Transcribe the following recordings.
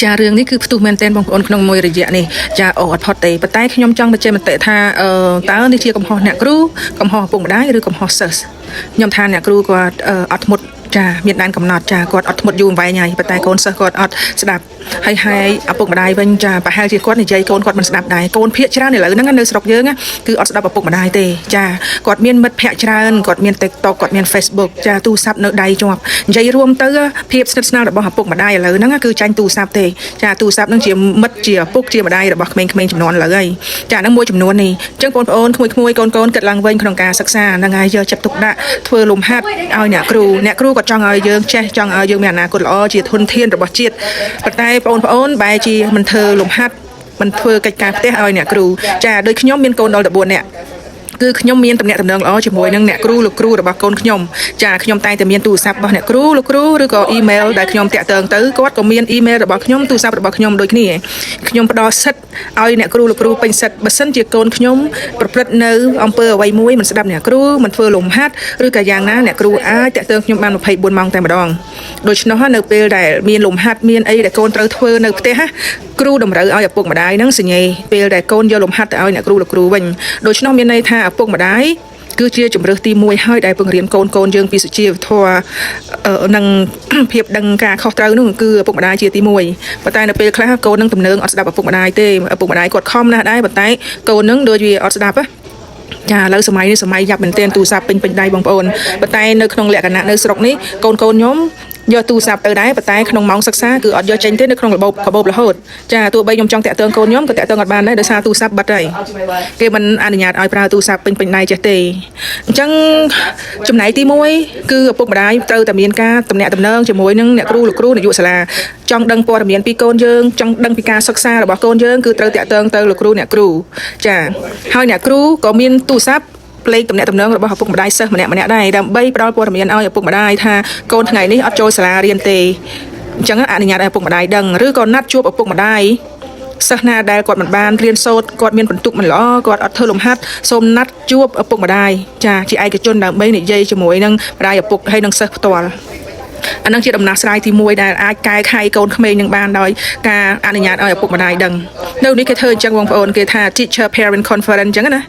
ចារឿងនេះគឺផ្ទុះមែនទែនបងប្អូនក្នុងមួយរយៈនេះចាអត់ផុតទេប៉ុន្តែខ្ញុំចង់បញ្ជាក់មតិថាតើនេះជាកំហុសអ្នកគ្រូកំហុសឪពុកម្ដាយឬកំហុសសិស្សខ្ញុំថាអ្នកគ្រូគាត់អត់ធ្មត់ចាមានដែនកំណត់ចាគាត់អត់ធ្មត់យូរអង្វែងហើយប៉ុន្តែកូនសិស្សគាត់អត់ស្ដាប់ហើយឪពុកម្ដាយវិញចាប្រហែលជាគាត់និយាយកូនគាត់មិនស្ដាប់ដែរកូនភាគច្រើនឥឡូវហ្នឹងនៅស្រុកយើងគឺអត់ស្ដាប់ឪពុកម្ដាយទេចាគាត់មានមិត្តភ័ក្តិច្រើនគាត់មាន TikTok គាត់មាន Facebook ចាទូរស័ព្ទនៅដៃជាប់និយាយរួមទៅភាពស្និទ្ធស្នាលរបស់ឪពុកម្ដាយឥឡូវហ្នឹងគឺចាញ់ទូរស័ព្ទទេចាទូរស័ព្ទហ្នឹងជាមិត្តជាឪពុកជាម្ដាយរបស់ក្មេងៗចំនួនឥឡូវហើយចាហ្នឹងមួយចំនួននេះអញ្ចឹងបងប្អូនក្មួយៗកូនគិតឡើងវិញក្នុងការសិក្សាហ្នឹងហើយយកចិត្តទុកដាក់ធ្វើលំហាត់ឲ្យអ្នកគ្រូគាត់ចង់ឲ្យយើងចេះចង់ឲ្យយើងមានអនាគតល្អជាធនធានរបស់ជាតិប៉ុន្តែបងប្អូនបែរជាមិនធ្វើលំហាត់មិនធ្វើកិច្ចការផ្ទះឲ្យអ្នកគ្រូចាដូចខ្ញុំមានកូនដល់14នាក់គឺខ្ញុំមានតំណែងល្អជាមួយនឹងអ្នកគ្រូលោកគ្រូរបស់កូនខ្ញុំចាខ្ញុំតែងតែមានទូរស័ព្ទរបស់អ្នកគ្រូលោកគ្រូឬក៏អ៊ីមែលដែលខ្ញុំតាក់ទងទៅគាត់ក៏មានអ៊ីមែលរបស់ខ្ញុំទូរស័ព្ទរបស់ខ្ញុំដូចគ្នាខ្ញុំផ្ដល់សិទ្ធឲ្យអ្នកគ្រូលោកគ្រូពេញសិទ្ធបើសិនជាកូនខ្ញុំប្រព្រឹត្តនៅអំពើអ្វីមួយមិនស្ដាប់អ្នកគ្រូមិនធ្វើលំហាត់ឬក៏យ៉ាងណាអ្នកគ្រូអាចតាក់ទងខ្ញុំបាន24ម៉ោងតែម្ដងដូច្នោះនៅពេលដែលមានលំហាត់មានអីដែលកូនត្រូវធ្វើនៅផ្ទះគ្រូតម្រូវឲ្យឪពុកម្ដាយនឹងសញ្ញេពេលដែលកូនយកលំហាត់ទៅឲ្យអ្នកគ្រូលោកគ្រូវិញដូច្នោះមានន័យថាឪពុកម្ដាយគឺជាជំរើសទី1ហើយដែលពង្រៀនកូនយើងពីសុជីវធម៌និងភាពដឹងការខុសត្រូវនោះគឺឪពុកម្ដាយជាទី1ប៉ុន្តែនៅពេលខ្លះកូននឹងទំនើងអត់ស្ដាប់ឪពុកម្ដាយទេឪពុកម្ដាយគាត់ខំណាស់ដែរប៉ុន្តែកូននឹងដូចវាអត់ស្ដាប់ចាឥឡូវសម័យនេះសម័យយ៉ាប់មែនទែនទូរស័ព្ទពេញដៃបងប្អូនប៉ុន្តែនៅក្នុងលក្ខណៈនៅស្រុកនេះកូនខ្ញុំយកទូរស័ព្ទទៅដែរប៉ុន្តែក្នុងម៉ោងសិក្សាគឺអត់យកចេញទេនៅក្នុងរបបរហូតចាទោះបីខ្ញុំចង់តាក់ទងកូនខ្ញុំក៏តាក់ទងអត់បានដែរដោយសារទូរស័ព្ទបាត់ហើយគេមិនអនុញ្ញាតឲ្យប្រើទូរស័ព្ទពេញដៃចេះទេអញ្ចឹងចំណែកទី1គឺឪពុកម្ដាយត្រូវតែមានការតំណែងជាមួយនឹងអ្នកគ្រូលោកគ្រូនាយកសាលាចង់ដឹងព័ត៌មានពីកូនយើងចង់ដឹងពីការសិក្សារបស់កូនយើងគឺត្រូវតាក់ទងទៅលោកគ្រូអ្នកគ្រូចាហើយអ្នកគ្រូក៏មានទូរស័ព្ទលេខតំណែងរបស់ឪពុកម្ដាយសិស្សម្នាក់ដែរដើម្បីផ្ដល់ព័ត៌មានឲ្យឪពុកម្ដាយថាកូនថ្ងៃនេះអត់ចូលសាលារៀនទេអញ្ចឹងអនុញ្ញាតឲ្យឪពុកម្ដាយដឹងឬក៏ណាត់ជួបឪពុកម្ដាយសិស្សណាដែលគាត់មិនបានរៀនសូត្រគាត់មានបន្ទុកមិនល្អគាត់អត់ធ្វើលំហាត់សូមណាត់ជួបឪពុកម្ដាយចាជាឯកជនដើម្បីនិយាយជាមួយនឹងម្ដាយឪពុកហើយនឹងសិស្សផ្ទាល់អានឹងជាដំណោះស្រាយទី1ដែលអាចកែខៃកូនក្មេងនឹងបានដោយការអនុញ្ញាតឲ្យឪពុកម្ដាយដឹងនៅនេះគេធ្វើអញ្ចឹងបងប្អូនគេថា teacher parent conference អញ្ចឹងណា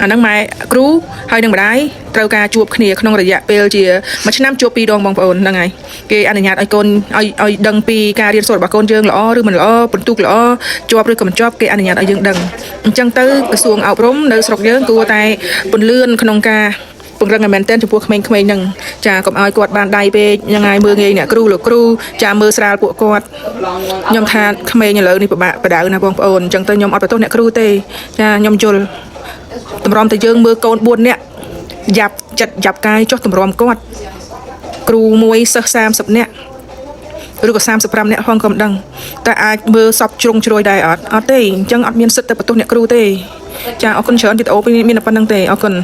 អានឹងម៉ែគ្រូហើយនឹងម្ដាយត្រូវការជួបគ្នាក្នុងរយៈពេលជាមួយឆ្នាំជួប2ដងបងប្អូនហ្នឹងហើយគេអនុញ្ញាតឲ្យកូនឲ្យដឹងពីការរៀនសូត្ររបស់កូនយើងល្អឬមិនល្អបន្ទុកល្អជាប់ឬក៏មិនជាប់គេអនុញ្ញាតឲ្យយើងដឹងអញ្ចឹងទៅក្រសួងអប់រំនៅស្រុកយើងគួរតែពន្លឿនក្នុងការពង្រឹងឲ្យមែនទែនចំពោះក្មេងៗហ្នឹងចាកុំឲ្យគាត់បានដៃពេកយ៉ាងងាយមើលងាយអ្នកគ្រូលោកគ្រូចាមើលស្រាលពួកគាត់ខ្ញុំថាក្មេងឥឡូវនេះពិបាកបដៅណាបងប្អូនអញ្ចឹងទៅខ្ញុំអត់បន្ទោសអ្នកគ្រូទេចាខ្ញុំយល់តម្រាំតែយើងមើលកូន4នាក់យ៉ាប់ចិត្តយ៉ាប់កាយចុះតម្រាំគាត់គ្រូមួយសិស្ស30នាក់ឬក៏35នាក់ផងក៏មិនដឹងតែអាចមើលសពជ្រុងជ្រោយដែរអត់ទេអញ្ចឹងអត់មានសិទ្ធិទៅបន្ទោសអ្នកគ្រូទេចាអរគុណច្រើនវីដេអូមានតែប៉ុណ្្នឹងទេអរគុណ